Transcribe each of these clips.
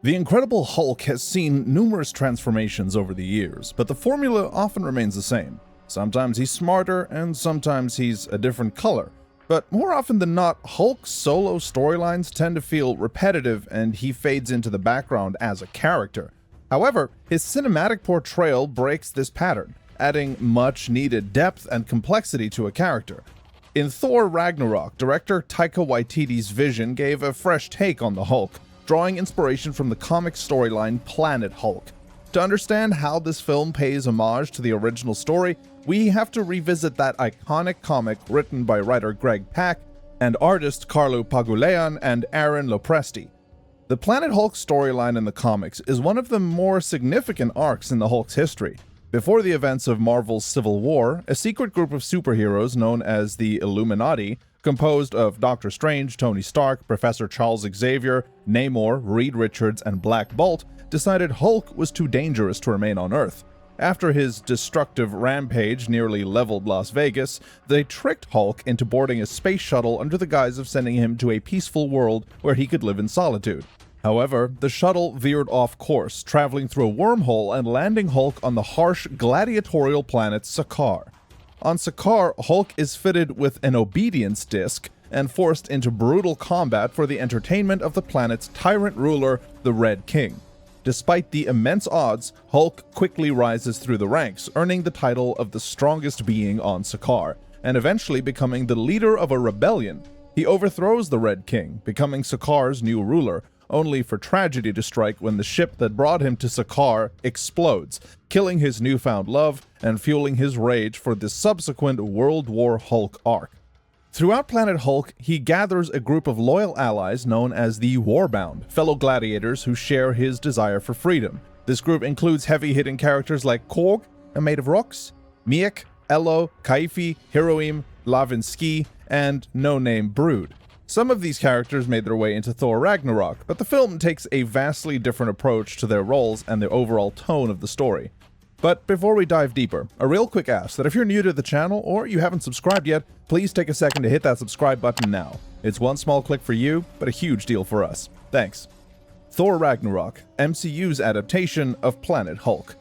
The Incredible Hulk has seen numerous transformations over the years, but the formula often remains the same. Sometimes he's smarter, and sometimes he's a different color. But more often than not, Hulk's solo storylines tend to feel repetitive, and he fades into the background as a character. However, his cinematic portrayal breaks this pattern, adding much-needed depth and complexity to a character. In Thor Ragnarok, director Taika Waititi's vision gave a fresh take on the Hulk, drawing inspiration from the comic storyline Planet Hulk. To understand how this film pays homage to the original story, we have to revisit that iconic comic written by writer Greg Pak and artist Carlo Pagulayan and Aaron Lopresti. The Planet Hulk storyline in the comics is one of the more significant arcs in the Hulk's history. Before the events of Marvel's Civil War, a secret group of superheroes known as the Illuminati, composed of Doctor Strange, Tony Stark, Professor Charles Xavier, Namor, Reed Richards, and Black Bolt, decided Hulk was too dangerous to remain on Earth. After his destructive rampage nearly leveled Las Vegas, they tricked Hulk into boarding a space shuttle under the guise of sending him to a peaceful world where he could live in solitude. However, the shuttle veered off course, traveling through a wormhole and landing Hulk on the harsh gladiatorial planet Sakaar. On Sakaar, Hulk is fitted with an obedience disc and forced into brutal combat for the entertainment of the planet's tyrant ruler, the Red King. Despite the immense odds, Hulk quickly rises through the ranks, earning the title of the strongest being on Sakaar, and eventually becoming the leader of a rebellion. He overthrows the Red King, becoming Sakaar's new ruler, only for tragedy to strike when the ship that brought him to Sakaar explodes, killing his newfound love and fueling his rage for the subsequent World War Hulk arc. Throughout Planet Hulk, he gathers a group of loyal allies known as the Warbound, fellow gladiators who share his desire for freedom. This group includes heavy-hitting characters like Korg, a made of rocks, Miek, Elo, Kaifi, Hiroim, Lavinsky, and no-name Brood. Some of these characters made their way into Thor Ragnarok, but the film takes a vastly different approach to their roles and the overall tone of the story. But before we dive deeper, a real quick ask that if you're new to the channel or you haven't subscribed yet, please take a second to hit that subscribe button now. It's one small click for you, but a huge deal for us. Thanks. Thor Ragnarok, MCU's adaptation of Planet Hulk.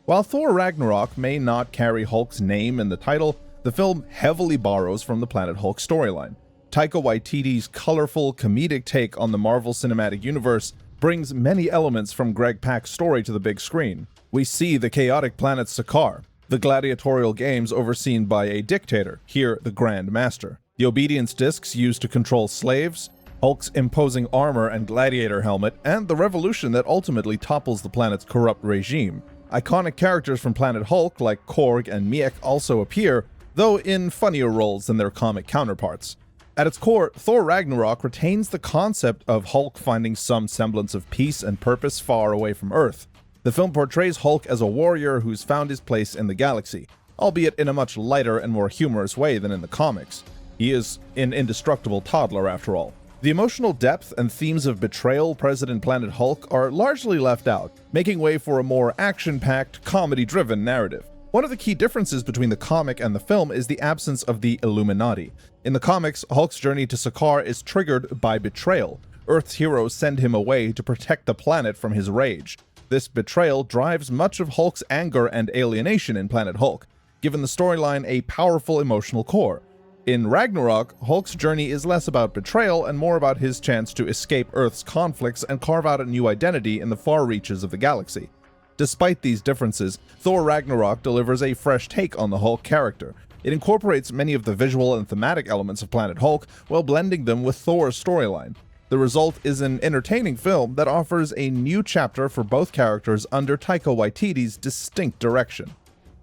While Thor Ragnarok may not carry Hulk's name in the title, the film heavily borrows from the Planet Hulk storyline. Taika Waititi's colorful, comedic take on the Marvel Cinematic Universe brings many elements from Greg Pak's story to the big screen. We see the chaotic planet Sakaar, the gladiatorial games overseen by a dictator, here the Grandmaster, the obedience discs used to control slaves, Hulk's imposing armor and gladiator helmet, and the revolution that ultimately topples the planet's corrupt regime. Iconic characters from Planet Hulk like Korg and Miek also appear, though in funnier roles than their comic counterparts. At its core, Thor Ragnarok retains the concept of Hulk finding some semblance of peace and purpose far away from Earth. The film portrays Hulk as a warrior who's found his place in the galaxy, albeit in a much lighter and more humorous way than in the comics. He is an indestructible toddler after all. The emotional depth and themes of betrayal present in Planet Hulk are largely left out, making way for a more action-packed, comedy-driven narrative. One of the key differences between the comic and the film is the absence of the Illuminati. In the comics, Hulk's journey to Sakaar is triggered by betrayal. Earth's heroes send him away to protect the planet from his rage. This betrayal drives much of Hulk's anger and alienation in Planet Hulk, giving the storyline a powerful emotional core. In Ragnarok, Hulk's journey is less about betrayal and more about his chance to escape Earth's conflicts and carve out a new identity in the far reaches of the galaxy. Despite these differences, Thor Ragnarok delivers a fresh take on the Hulk character. It incorporates many of the visual and thematic elements of Planet Hulk while blending them with Thor's storyline. The result is an entertaining film that offers a new chapter for both characters under Taika Waititi's distinct direction.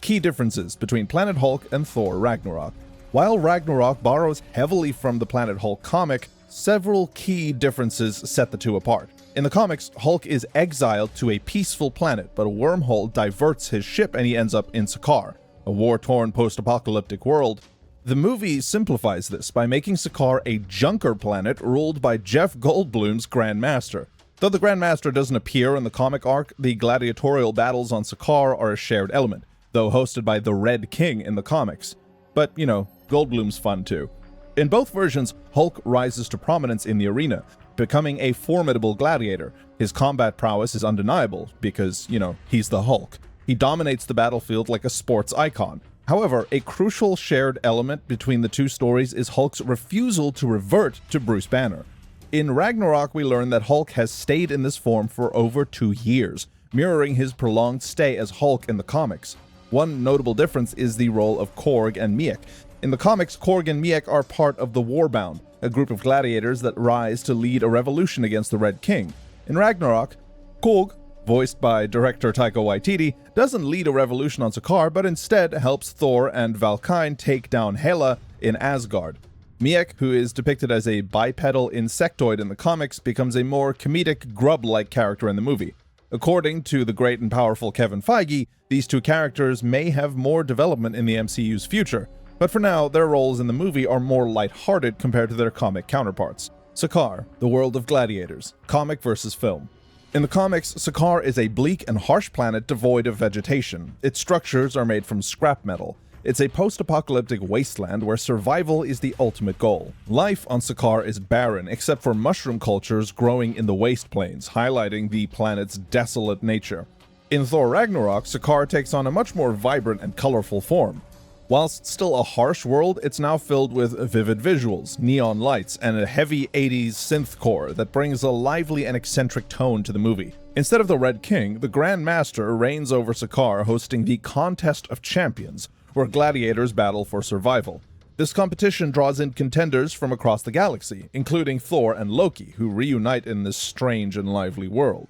Key differences between Planet Hulk and Thor Ragnarok. While Ragnarok borrows heavily from the Planet Hulk comic, several key differences set the two apart. In the comics, Hulk is exiled to a peaceful planet, but a wormhole diverts his ship and he ends up in Sakaar, a war-torn post-apocalyptic world. The movie simplifies this by making Sakaar a junker planet ruled by Jeff Goldblum's Grandmaster. Though the Grandmaster doesn't appear in the comic arc, the gladiatorial battles on Sakaar are a shared element, though hosted by the Red King in the comics. But, you know, Goldblum's fun too. In both versions, Hulk rises to prominence in the arena, becoming a formidable gladiator. His combat prowess is undeniable because, he's the Hulk. He dominates the battlefield like a sports icon. However, a crucial shared element between the two stories is Hulk's refusal to revert to Bruce Banner. In Ragnarok, we learn that Hulk has stayed in this form for over 2 years, mirroring his prolonged stay as Hulk in the comics. One notable difference is the role of Korg and Miek. In the comics, Korg and Miek are part of the Warbound, a group of gladiators that rise to lead a revolution against the Red King. In Ragnarok, Korg, voiced by director Taika Waititi, doesn't lead a revolution on Sakaar, but instead helps Thor and Valkyne take down Hela in Asgard. Miek, who is depicted as a bipedal insectoid in the comics, becomes a more comedic, grub-like character in the movie. According to the great and powerful Kevin Feige, these two characters may have more development in the MCU's future, but for now, their roles in the movie are more lighthearted compared to their comic counterparts. Sakaar, the world of gladiators, comic versus film. In the comics, Sakaar is a bleak and harsh planet devoid of vegetation. Its structures are made from scrap metal. It's a post-apocalyptic wasteland where survival is the ultimate goal. Life on Sakaar is barren except for mushroom cultures growing in the waste plains, highlighting the planet's desolate nature. In Thor Ragnarok, Sakaar takes on a much more vibrant and colorful form. Whilst still a harsh world, it's now filled with vivid visuals, neon lights, and a heavy 80s synthcore that brings a lively and eccentric tone to the movie. Instead of the Red King, the Grandmaster reigns over Sakaar, hosting the Contest of Champions, where gladiators battle for survival. This competition draws in contenders from across the galaxy, including Thor and Loki, who reunite in this strange and lively world.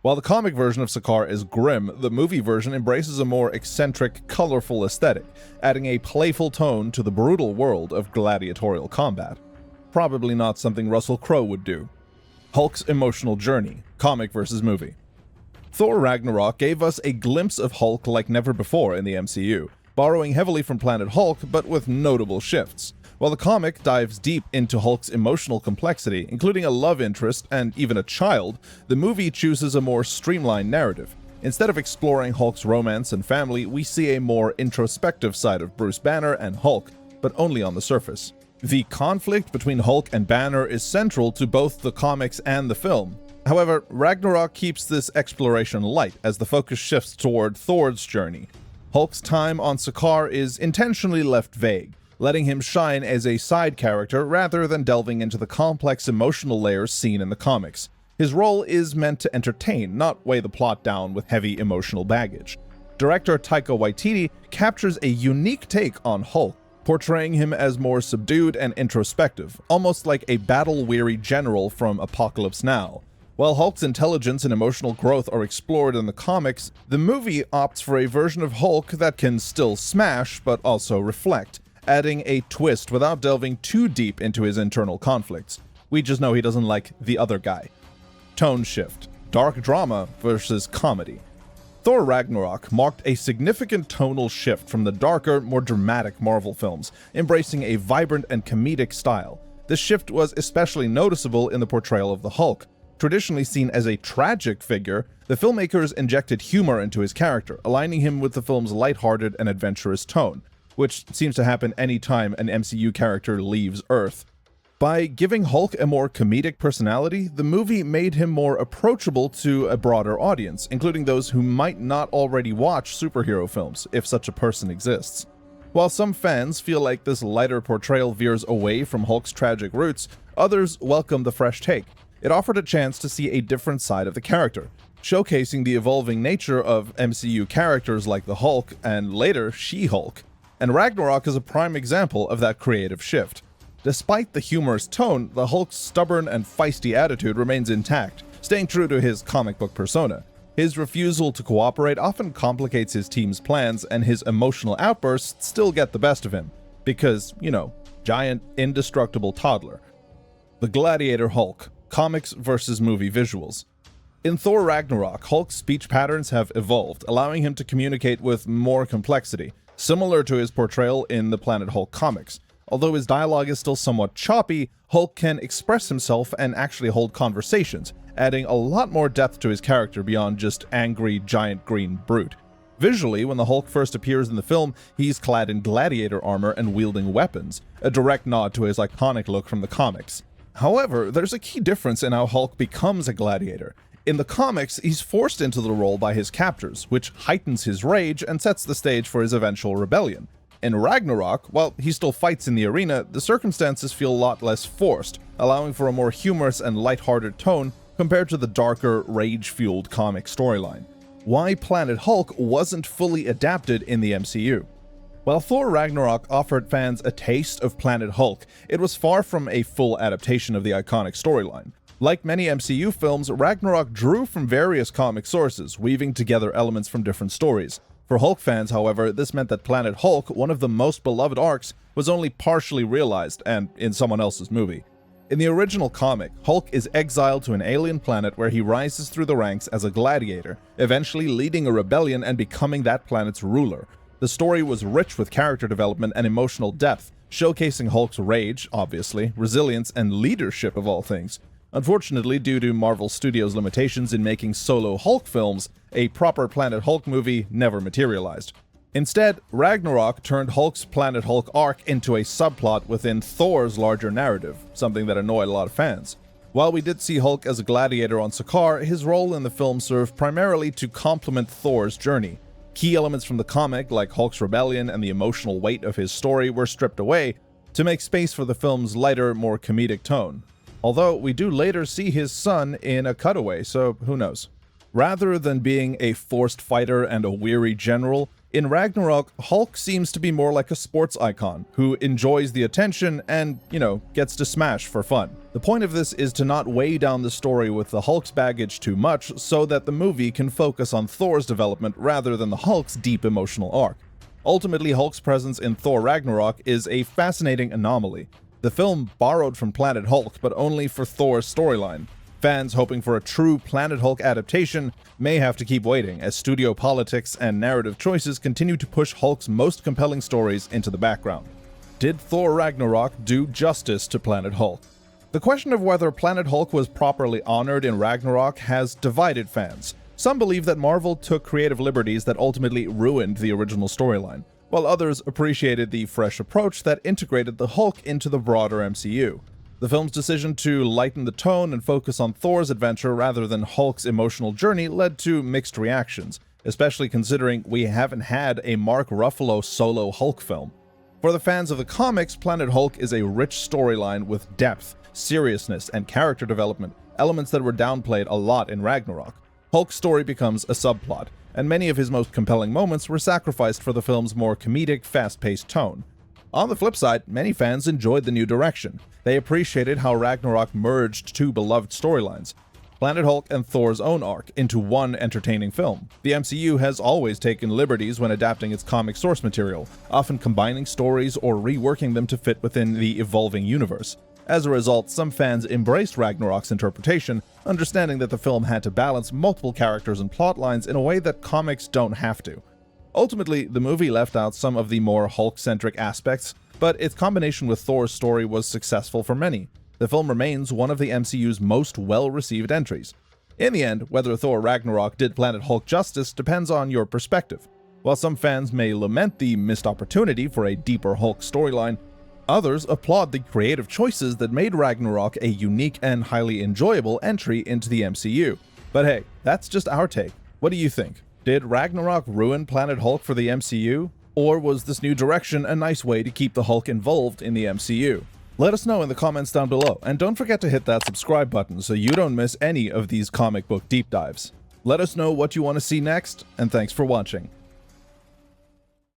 While the comic version of Sakaar is grim, the movie version embraces a more eccentric, colorful aesthetic, adding a playful tone to the brutal world of gladiatorial combat. Probably not something Russell Crowe would do. Hulk's emotional journey, comic versus movie. Thor Ragnarok gave us a glimpse of Hulk like never before in the MCU, borrowing heavily from Planet Hulk, but with notable shifts. While the comic dives deep into Hulk's emotional complexity, including a love interest and even a child, the movie chooses a more streamlined narrative. Instead of exploring Hulk's romance and family, we see a more introspective side of Bruce Banner and Hulk, but only on the surface. The conflict between Hulk and Banner is central to both the comics and the film. However, Ragnarok keeps this exploration light as the focus shifts toward Thor's journey. Hulk's time on Sakaar is intentionally left vague, letting him shine as a side character rather than delving into the complex emotional layers seen in the comics. His role is meant to entertain, not weigh the plot down with heavy emotional baggage. Director Taika Waititi captures a unique take on Hulk, portraying him as more subdued and introspective, almost like a battle-weary general from Apocalypse Now. While Hulk's intelligence and emotional growth are explored in the comics, the movie opts for a version of Hulk that can still smash, but also reflect, adding a twist without delving too deep into his internal conflicts. We just know he doesn't like the other guy. Tone shift. Dark drama versus comedy. Thor Ragnarok marked a significant tonal shift from the darker, more dramatic Marvel films, embracing a vibrant and comedic style. This shift was especially noticeable in the portrayal of the Hulk. Traditionally seen as a tragic figure, the filmmakers injected humor into his character, aligning him with the film's lighthearted and adventurous tone, which seems to happen any time an MCU character leaves Earth. By giving Hulk a more comedic personality, the movie made him more approachable to a broader audience, including those who might not already watch superhero films, if such a person exists. While some fans feel like this lighter portrayal veers away from Hulk's tragic roots, others welcome the fresh take. It offered a chance to see a different side of the character, showcasing the evolving nature of MCU characters like the Hulk and later She-Hulk. And Ragnarok is a prime example of that creative shift. Despite the humorous tone, the Hulk's stubborn and feisty attitude remains intact, staying true to his comic book persona. His refusal to cooperate often complicates his team's plans, and his emotional outbursts still get the best of him. Because, giant, indestructible toddler. The Gladiator Hulk. Comics versus movie visuals. In Thor Ragnarok, Hulk's speech patterns have evolved, allowing him to communicate with more complexity, similar to his portrayal in the Planet Hulk comics. Although his dialogue is still somewhat choppy, Hulk can express himself and actually hold conversations, adding a lot more depth to his character beyond just angry giant green brute. Visually, when the Hulk first appears in the film, he's clad in gladiator armor and wielding weapons, a direct nod to his iconic look from the comics. However, there's a key difference in how Hulk becomes a gladiator. In the comics, he's forced into the role by his captors, which heightens his rage and sets the stage for his eventual rebellion. In Ragnarok, while he still fights in the arena, the circumstances feel a lot less forced, allowing for a more humorous and lighthearted tone compared to the darker, rage-fueled comic storyline. Why Planet Hulk wasn't fully adapted in the MCU? While Thor Ragnarok offered fans a taste of Planet Hulk, it was far from a full adaptation of the iconic storyline. Like many MCU films, Ragnarok drew from various comic sources, weaving together elements from different stories. For Hulk fans, however, this meant that Planet Hulk, one of the most beloved arcs, was only partially realized, and in someone else's movie. In the original comic, Hulk is exiled to an alien planet where he rises through the ranks as a gladiator, eventually leading a rebellion and becoming that planet's ruler. The story was rich with character development and emotional depth, showcasing Hulk's rage, obviously, resilience, and leadership of all things. Unfortunately, due to Marvel Studios' limitations in making solo Hulk films, a proper Planet Hulk movie never materialized. Instead, Ragnarok turned Hulk's Planet Hulk arc into a subplot within Thor's larger narrative, something that annoyed a lot of fans. While we did see Hulk as a gladiator on Sakaar, his role in the film served primarily to complement Thor's journey. Key elements from the comic, like Hulk's rebellion and the emotional weight of his story, were stripped away to make space for the film's lighter, more comedic tone. Although we do later see his son in a cutaway, so who knows. Rather than being a forced fighter and a weary general, in Ragnarok, Hulk seems to be more like a sports icon who enjoys the attention and, gets to smash for fun. The point of this is to not weigh down the story with the Hulk's baggage too much so that the movie can focus on Thor's development rather than the Hulk's deep emotional arc. Ultimately, Hulk's presence in Thor Ragnarok is a fascinating anomaly. The film borrowed from Planet Hulk, but only for Thor's storyline. Fans hoping for a true Planet Hulk adaptation may have to keep waiting, as studio politics and narrative choices continue to push Hulk's most compelling stories into the background. Did Thor Ragnarok do justice to Planet Hulk? The question of whether Planet Hulk was properly honored in Ragnarok has divided fans. Some believe that Marvel took creative liberties that ultimately ruined the original storyline, while others appreciated the fresh approach that integrated the Hulk into the broader MCU. The film's decision to lighten the tone and focus on Thor's adventure rather than Hulk's emotional journey led to mixed reactions, especially considering we haven't had a Mark Ruffalo solo Hulk film. For the fans of the comics, Planet Hulk is a rich storyline with depth, seriousness, and character development, elements that were downplayed a lot in Ragnarok. Hulk's story becomes a subplot, and many of his most compelling moments were sacrificed for the film's more comedic, fast-paced tone. On the flip side, many fans enjoyed the new direction. They appreciated how Ragnarok merged two beloved storylines, Planet Hulk and Thor's own arc, into one entertaining film. The MCU has always taken liberties when adapting its comic source material, often combining stories or reworking them to fit within the evolving universe. As a result, some fans embraced Ragnarok's interpretation, understanding that the film had to balance multiple characters and plot lines in a way that comics don't have to. Ultimately, the movie left out some of the more Hulk-centric aspects, but its combination with Thor's story was successful for many. The film remains one of the MCU's most well-received entries. In the end, whether Thor Ragnarok did Planet Hulk justice depends on your perspective. While some fans may lament the missed opportunity for a deeper Hulk storyline, others applaud the creative choices that made Ragnarok a unique and highly enjoyable entry into the MCU. But hey, that's just our take. What do you think? Did Ragnarok ruin Planet Hulk for the MCU? Or was this new direction a nice way to keep the Hulk involved in the MCU? Let us know in the comments down below, and don't forget to hit that subscribe button so you don't miss any of these comic book deep dives. Let us know what you want to see next, and thanks for watching.